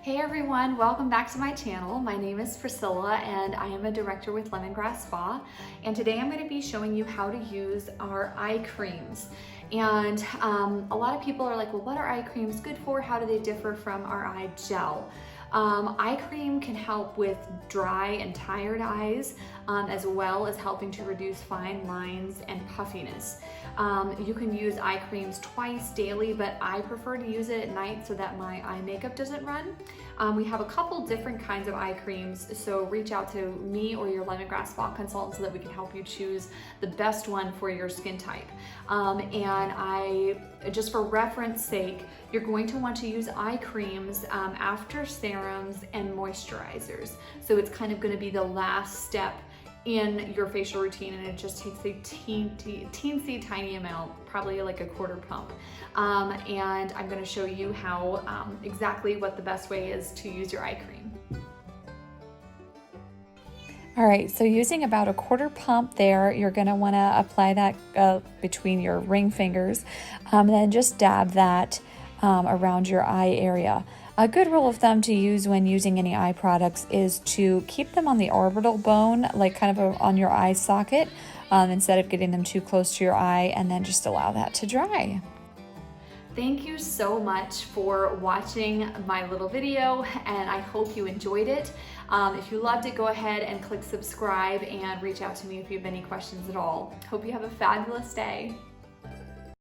Hey everyone, welcome back to my channel. My name is Priscilla and I am a director with Lemongrass Spa. And today I'm going to be showing you how to use our eye creams. And a lot of people are like, well, what are eye creams good for? How do they differ from our eye gel? Eye cream can help with dry and tired eyes, as well as helping to reduce fine lines and puffiness. You can use eye creams twice daily, but I prefer to use it at night so that my eye makeup doesn't run. We have a couple different kinds of eye creams, so reach out to me or your Lemongrass Spa consultant so that we can help you choose the best one for your skin type. Just for reference sake, you're going to want to use eye creams after serums and moisturizers. So it's kind of going to be the last step in your facial routine, and it just takes a teensy tiny amount, probably like a quarter pump. And I'm going to show you how exactly what the best way is to use your eye cream. All right, so using about a quarter pump there, you're gonna wanna apply that between your ring fingers, and then just dab that around your eye area. A good rule of thumb to use when using any eye products is to keep them on the orbital bone, like kind of on your eye socket, instead of getting them too close to your eye, and then just allow that to dry. Thank you so much for watching my little video, and I hope you enjoyed it. If you loved it, go ahead and click subscribe and reach out to me if you have any questions at all. Hope you have a fabulous day.